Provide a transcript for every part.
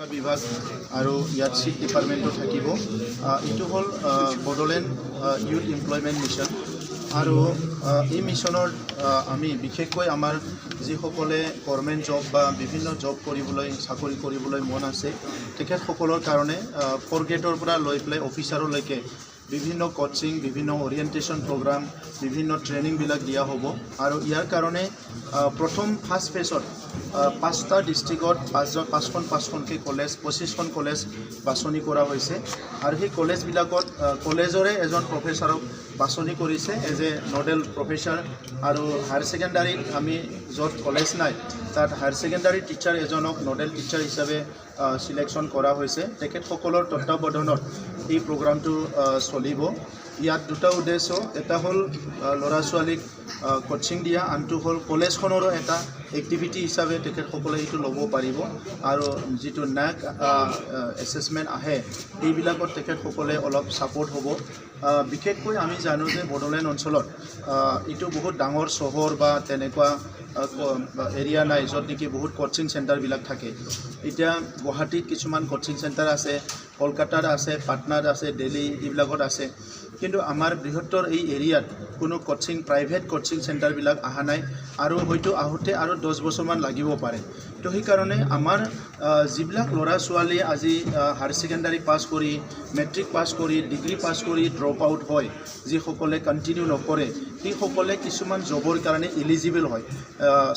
শিক্ষা বিভাগ আৰু ইয়াত চিট ডিপাৰ্টমেণ্টো থাকিব। এইটো হ'ল বড়োলেণ্ড ইউথ এমপ্লয়মেণ্ট মিছন আৰু এই মিছনৰ আমি বিশেষকৈ আমাৰ যিসকলে গভৰ্ণমেণ্ট জব বা বিভিন্ন জব কৰিবলৈ চাকৰি কৰিবলৈ মন আছে তেখেতসকলৰ কাৰণে 4 গ্ৰেডৰ পৰা লৈ পেলাই অফিচাৰলৈকে বিভিন্ন কোচিং, বিভিন্ন ওৰিয়েণ্টেশ্যন প্ৰগ্ৰাম, বিভিন্ন ট্ৰেইনিংবিলাক দিয়া হ'ব। আৰু ইয়াৰ কাৰণে প্ৰথম ফাৰ্ষ্ট ফেজত 5টা ডিষ্ট্ৰিক্টত 5খনকৈ কলেজ, 25খন কলেজ বাছনি কৰা হৈছে। আৰু সেই কলেজবিলাকত কলেজৰে এজন প্ৰফেচাৰক বাছনি কৰিছে এজ এ নডেল প্ৰফেচাৰ। আৰু হায়াৰ ছেকেণ্ডাৰীত আমি য'ত কলেজ নাই তাত হায়াৰ ছেকেণ্ডাৰী টিচাৰ এজনক নডেল টিচাৰ হিচাপে চিলেকশ্যন কৰা হৈছে। তেখেতসকলৰ তত্ত্বাৱধানত এই প্ৰগ্ৰামটো চলিব। ইয়াত দুটা উদ্দেশ্য, এটা হ'ল ল'ৰা ছোৱালীক কোচিং দিয়া, আনটো হ'ল কলেজখনৰো এটা এক্টিভিটি হিচাপে তেখেতসকলে এইটো ল'ব পাৰিব। আৰু যিটো NAAC এছেছমেণ্ট আহে এইবিলাকত তেখেতসকলে অলপ ছাপৰ্ট হ'ব। বিশেষকৈ আমি জানো যে বড়োলেণ্ড অঞ্চলত এইটো বহুত ডাঙৰ চহৰ বা তেনেকুৱা এৰিয়া নাই য'ত নেকি বহুত কোচিং চেণ্টাৰবিলাক থাকে। এতিয়া গুৱাহাটীত কিছুমান কোচিং চেণ্টাৰ আছে, কলকাতাত আছে, পাটনাত আছে, দিল্লী এইবিলাকত আছে, কিন্তু আমাৰ বৃহত্তৰ এই এৰিয়াত কোনো প্ৰাইভেট কোচিং চেণ্টাৰবিলাক অহা নাই আৰু হয়তো আহোঁতে আৰু 10 বছৰমান লাগিব পাৰে। তো সেইকাৰণে আমাৰ যিবিলাক ল'ৰা ছোৱালী আজি হায়াৰ ছেকেণ্ডাৰী পাছ কৰি, মেট্ৰিক পাছ কৰি, ডিগ্ৰী পাছ কৰি ড্ৰপ আউট হয়, যিসকলে কণ্টিনিউ নকৰে সেইসকলে কিছুমান জবৰ কাৰণে এলিজিবল হয়।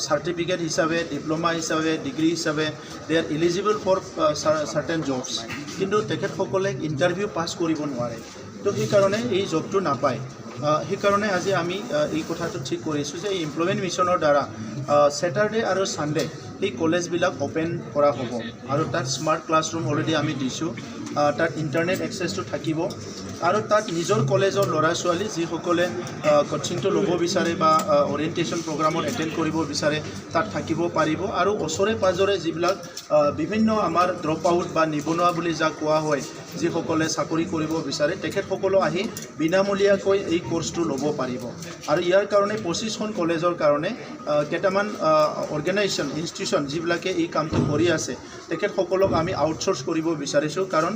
চাৰ্টিফিকেট হিচাপে, ডিপ্ল'মা হিচাপে, ডিগ্ৰী হিচাপে they are eligible for certain jobs, কিন্তু তেখেতসকলে ইণ্টাৰভিউ পাছ কৰিব নোৱাৰে। তো সেইকাৰণে এই জবটো নাপায়। সেইকাৰণে আজি আমি এই কথাটো ঠিক কৰিছোঁ যে এই এমপ্লয়মেণ্ট মিছনৰ দ্বাৰা ছেটাৰডে আৰু ছানডে এই কলেজবিলাক অ'পেন কৰা হ'ব। আৰু তাত স্মাৰ্ট ক্লাছৰুম অলৰেডি আমি দিছোঁ, তাত ইণ্টাৰনেট এক্সেছটো থাকিব। আৰু তাত নিজৰ কলেজৰ ল'ৰা ছোৱালী যিসকলে কোচিংটো ল'ব বিচাৰে বা অৰিয়েণ্টেশ্যন প্ৰগ্ৰামত এটেণ্ড কৰিব বিচাৰে তাত থাকিব পাৰিব। আৰু ওচৰে পাঁজৰে যিবিলাক বিভিন্ন আমাৰ ড্ৰপ আউট বা নিবনুৱা বুলি যাক কোৱা হয়, যিসকলে চাকৰি কৰিব বিচাৰে তেখেতসকলো আহি বিনামূলীয়াকৈ এই কোৰ্চটো ল'ব পাৰিব। আৰু ইয়াৰ কাৰণে 25খন কলেজৰ কাৰণে কেইটামান অৰ্গেনাইজেশ্যন, ইনষ্টিটিউশ্যন যিবিলাকে এই কামটো কৰি আছে তেখেতসকলক আমি আউটচোৰ্চ কৰিব বিচাৰিছোঁ, কাৰণ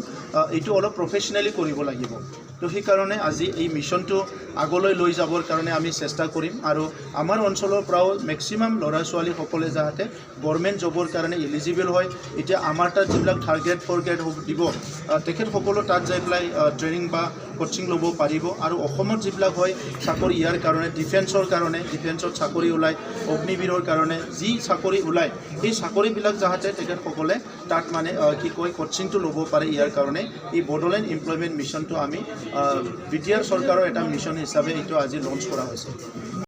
এইটো অলপ প্ৰফেচনেলি কৰিব লাগিব। তো সেইকাৰণে আজি এই মিছনটো আগলৈ লৈ যাবৰ কাৰণে আমি চেষ্টা কৰিম। আৰু আমাৰ অঞ্চলৰ পৰাও মেক্সিমাম ল'ৰা ছোৱালীসকলে যাতে গভৰ্ণমেণ্ট জবৰ কাৰণে এলিজিবল হয়। এতিয়া আমাৰ তাত যিবিলাক 3rd গ্ৰেড 4th গ্ৰেড দিব তেখেতসকলো তাত যাই পেলাই ট্ৰেইনিং বা কোচিং ল'ব পাৰিব। আৰু অসমত যিবিলাক হয় চাকৰি, ইয়াৰ কাৰণে ডিফেন্সত চাকৰি ওলায়, অগ্নিবীৰৰ কাৰণে যি চাকৰি ওলায় এই চাকৰিবিলাক যাতে তেখেতসকলে তাত কোচিংটো ল'ব পাৰে। ইয়াৰ কাৰণে এই বড়োলেণ্ড এমপ্লয়মেণ্ট মিছনটো আমি BTR চৰকাৰৰ এটা মিছন হিচাপে এইটো আজি লঞ্চ কৰা হৈছে।